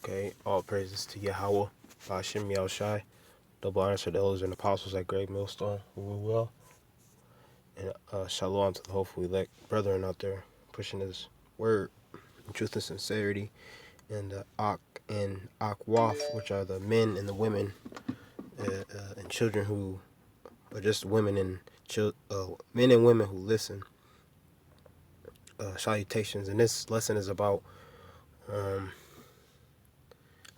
Okay, all praises to Yahweh, Bashem Yahushai. Double honors to the elders and apostles at Great Millstone, who will well. And shalom to the hopeful elect brethren out there pushing his word in truth and sincerity. And Ak and Akwaf, which are the men and the women and children who are just women and men and women who listen. Salutations. And this lesson is about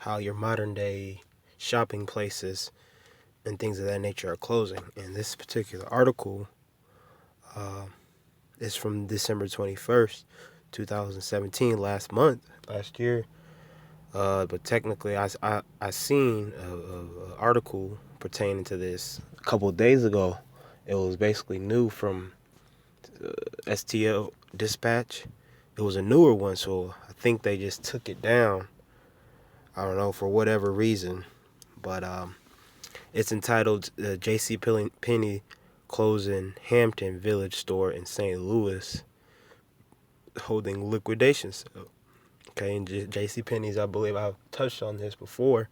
how your modern day shopping places and things of that nature are closing. And this particular article is from December 21st, 2017, last year. But technically, I seen a article pertaining to this a couple of days ago. It was basically new from STL Dispatch. It was a newer one, so I think they just took it down. I don't know, for whatever reason. But it's entitled J.C. Penney closing Hampton Village store in St. Louis, holding liquidation sale. Okay, and J.C. Penney's, I believe I've touched on this before.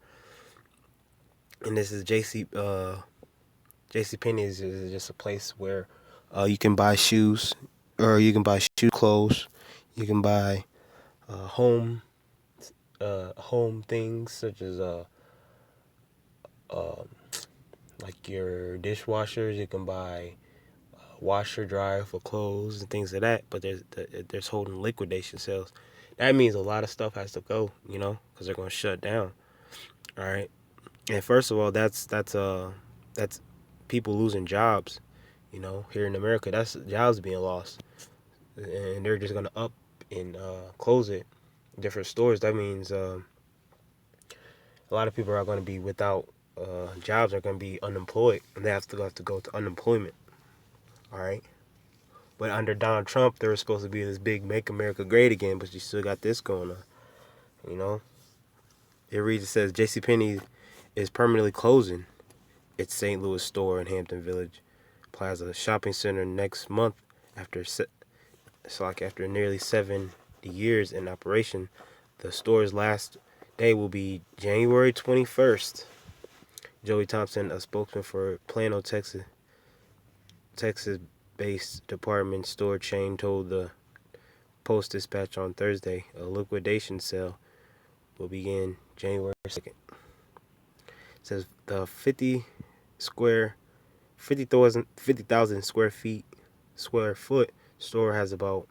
And this is J.C. Penney's is just a place where you can buy shoes, or you can buy clothes. You can buy home things such as like your dishwashers. You can buy washer dryer for clothes and things like that. But there's holding liquidation sales. That means a lot of stuff has to go, because they're going to shut down. All right. And first of all, that's people losing jobs. Here in America, that's jobs being lost, and they're just gonna up and close it. Different stores. That means a lot of people are going to be without jobs. Are going to be unemployed, and they have to go to unemployment. All right. But under Donald Trump, there was supposed to be this big "Make America Great Again," but you still got this going on. It reads, it says JCPenney is permanently closing its St. Louis store in Hampton Village Plaza shopping center next month after nearly 70 years in operation. The store's last day will be January 21st. Joey Thompson, a spokesman for Plano, Texas-based department store chain, told the Post-Dispatch on Thursday a liquidation sale will begin January 2nd. It says the 50,000 square foot store has about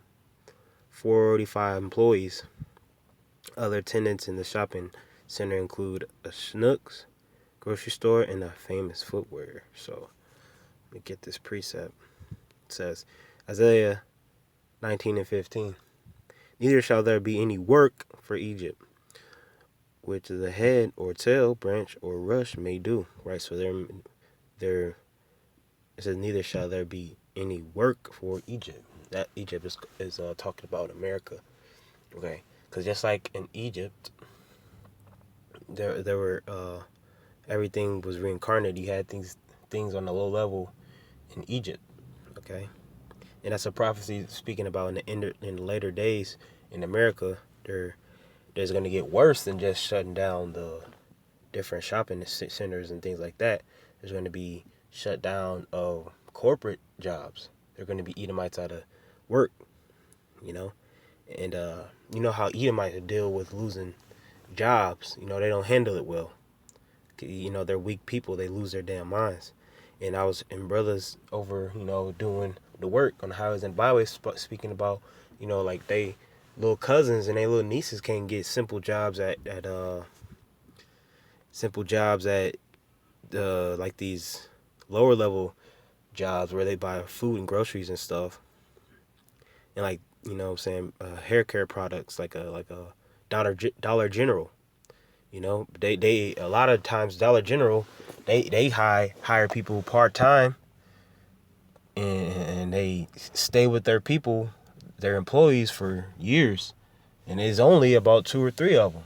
45 employees. Other tenants in the shopping center include a Schnucks grocery store and a Famous Footwear. So let me get this precept. It says Isaiah 19:15. Neither shall there be any work for Egypt, which the head or tail, branch or rush may do. Right, so there it says neither shall there be any work for Egypt. That Egypt is talking about America. Okay, because just like in Egypt, there were everything was reincarnated. You had things on the low level in Egypt. Okay, and that's a prophecy speaking about in the later days in America. There's going to get worse than just shutting down the different shopping centers and things like that. There's going to be shut down of corporate jobs. They're going to be Edomites out of work, and you know how Edomites deal with losing jobs. They don't handle it well. They're weak people. They lose their damn minds. And I was in brothers over, doing the work on the highways and byways, speaking about, like they little cousins and their little nieces can't get simple jobs at like these lower level jobs where they buy food and groceries and stuff, and like hair care products like a Dollar General. They a lot of times Dollar General they hire people part time, and they stay with their employees for years, and there's only about 2 or 3 of them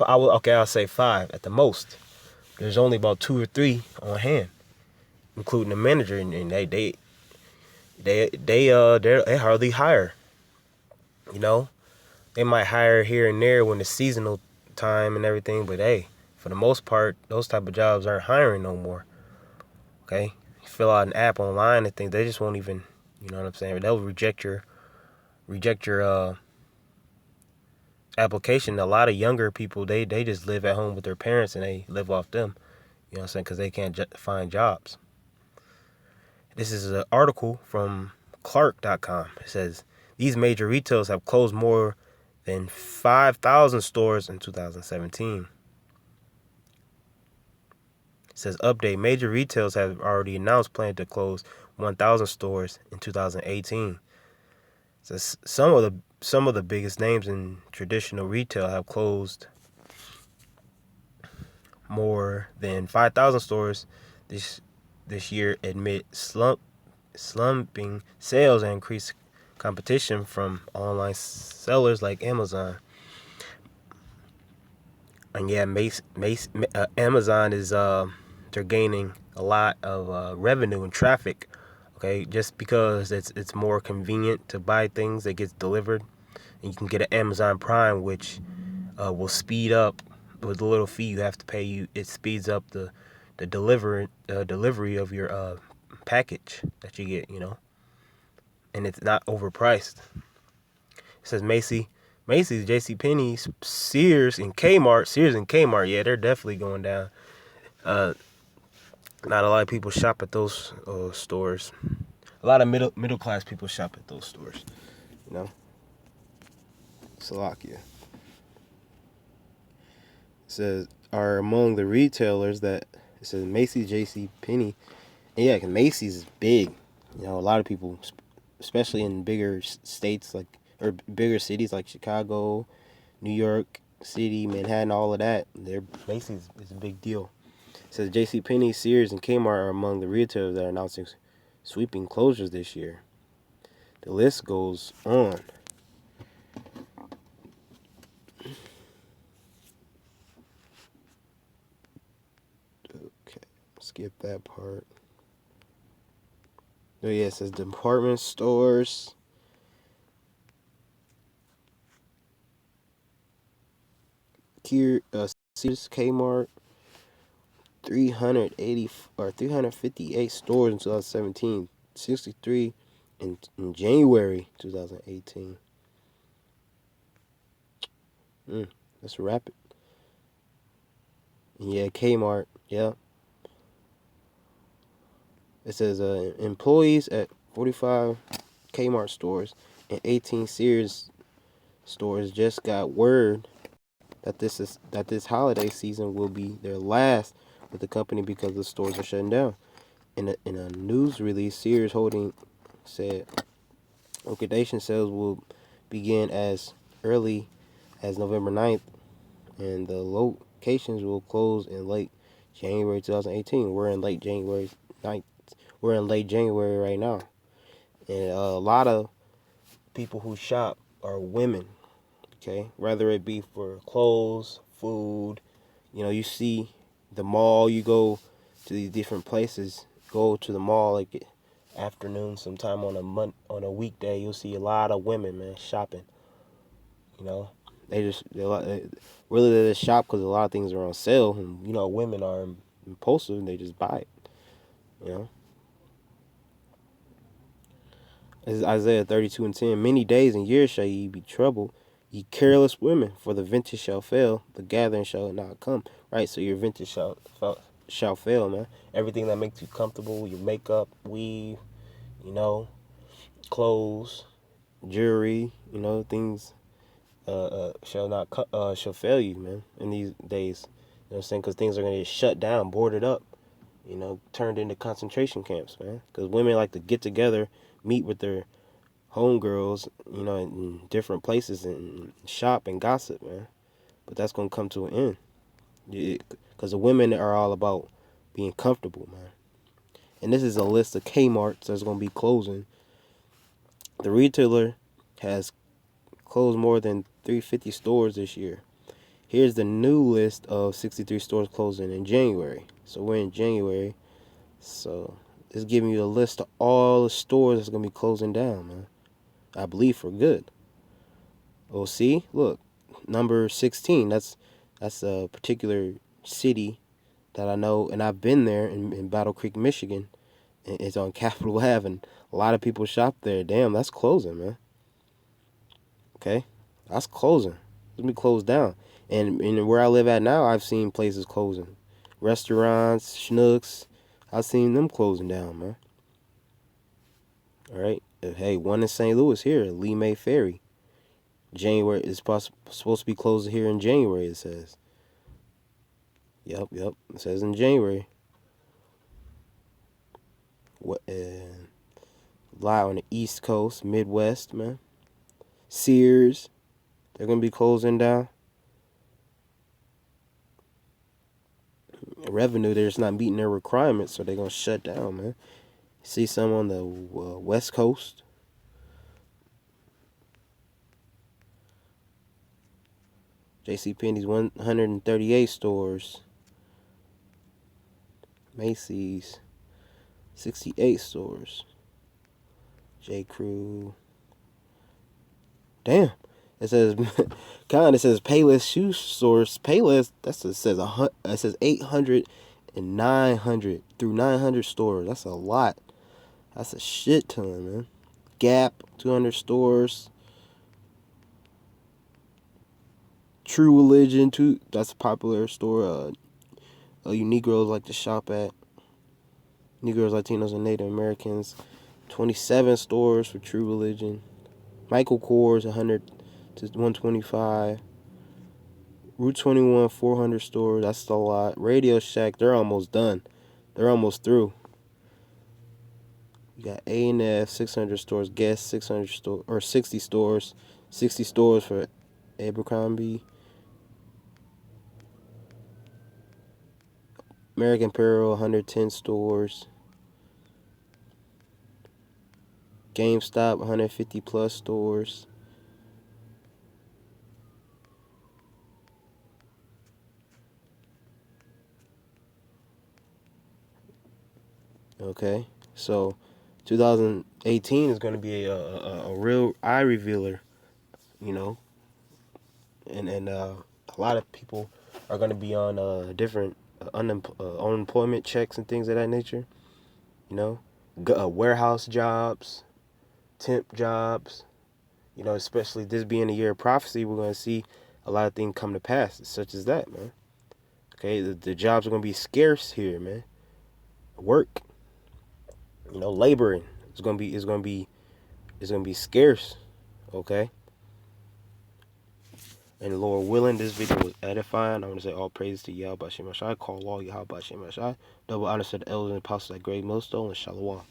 I'll say 5 at the most. There's only about 2 or 3 on hand, including the manager, and they hardly hire. They might hire here and there when it's seasonal time and everything, but hey, for the most part, those type of jobs aren't hiring no more. Okay, you fill out an app online and things, they just won't even, you know what I'm saying? They'll reject your application. A lot of younger people, they just live at home with their parents and they live off them. You know what I'm saying? Because they can't find jobs. This is an article from Clark.com. It says these major retailers have closed more than 5,000 stores in 2017. It says update: major retailers have already announced plans to close 1,000 stores in 2018. It says some of the biggest names in traditional retail have closed more than 5,000 stores this year amid slumping sales and increased competition from online sellers like Amazon. And yeah, Amazon is they're gaining a lot of revenue and traffic. Okay, just because it's more convenient to buy things that gets delivered, and you can get an Amazon Prime, which will speed up with the little fee you have to pay. It speeds up the delivery of your package that you get. You know, and it's not overpriced. It says Macy's, JCPenney, Sears, and Kmart. Sears and Kmart, yeah, they're definitely going down. Not a lot of people shop at those stores. A lot of middle class people shop at those stores. You know, Slovakia. It says are among the retailers that it says Macy's, JCPenney. And yeah, 'cause Macy's is big. You know, a lot of people, especially in bigger states like or bigger cities like Chicago, New York City, Manhattan, all of that. Macy's is a big deal. It says JCPenney, Sears, and Kmart are among the retailers that are announcing sweeping closures this year. The list goes on. Okay, skip that part. Oh yeah, it says department stores. Sears, Kmart, 358 stores in 2017, 63 in January 2018. That's rapid. And yeah, Kmart, yeah. It says employees at 45 Kmart stores and 18 Sears stores just got word that this holiday season will be their last with the company because the stores are shutting down. In a news release, Sears Holding said liquidation sales will begin as early as November 9th, and the locations will close in late January 2018. We're in late January 9th. We're in late January right now, and a lot of people who shop are women. Okay, whether it be for clothes, food, you know, you see the mall. You go to these different places. Go to the mall like afternoon, sometime on a weekday. You'll see a lot of women, man, shopping. You know, they just shop because a lot of things are on sale, and you know, women are impulsive and they just buy it. You know. This is Isaiah 32:10. Many days and years shall ye be troubled, ye careless women, for the vintage shall fail, the gathering shall not come. Right, so your vintage shall fail, man. Everything that makes you comfortable, your makeup, weave, you know, clothes, jewelry, you know, things shall fail you, man, in these days. You know what I'm saying? Because things are gonna get shut down, boarded up, you know, turned into concentration camps, man. Because women like to get together, meet with their homegirls, you know, in different places and shop and gossip, man. But that's gonna come to an end, because the women are all about being comfortable, man. And this is a list of Kmart's that's gonna be closing. The retailer has closed more than 350 stores this year. Here's the new list of 63 stores closing in January. So we're in January. So it's giving you a list of all the stores that's gonna be closing down, man. I believe for good. Oh, see, look, number 16. That's a particular city that I know, and I've been there in Battle Creek, Michigan. It's on Capitol Ave, and a lot of people shop there. Damn, that's closing, man. Okay, that's closing. It's gonna be closed down. And where I live at now, I've seen places closing, restaurants, Schnucks. I've seen them closing down, man. All right. Hey, one in St. Louis here, Lee May Ferry. January is supposed to be closed here in January. It says. Yep, yep. It says in January. What? Lie on the East Coast, Midwest, man. Sears, they're gonna be closing down. Revenue, they're just not meeting their requirements, so they're gonna shut down, man. See some on the West Coast. JCPenney's 138 stores. Macy's 68 stores. J. Crew. Damn. It says it says Payless shoe stores. Payless, it says 800 and 900 through 900 stores. That's a lot. That's a shit ton, man. Gap 200 stores. True Religion too. That's a popular store. You Negroes like to shop at. Negroes, Latinos, and Native Americans. 27 stores for True Religion. Michael Kors 100 to 125. Route 21 400 stores. That's a lot. Radio Shack, they're almost done. They're almost through. You got A&F 600 stores. Guess 600 stores or 60 stores. 60 stores for Abercrombie. American Apparel 110 stores. GameStop 150 plus stores. Okay, so 2018 is going to be a real eye revealer, you know, and a lot of people are going to be on different unemployment checks and things of that nature, you know, warehouse jobs, temp jobs, you know, especially this being a year of prophecy, we're going to see a lot of things come to pass, such as that, man. Okay, the jobs are going to be scarce here, man. Work, you know, laboring is going to be scarce, okay? And Lord willing, this video was edifying. I want to say all praise to Yahweh Shem Shai. Call all Yahweh Shem Shai. Double honor to the elders and apostles at Great Millstone and Shalom.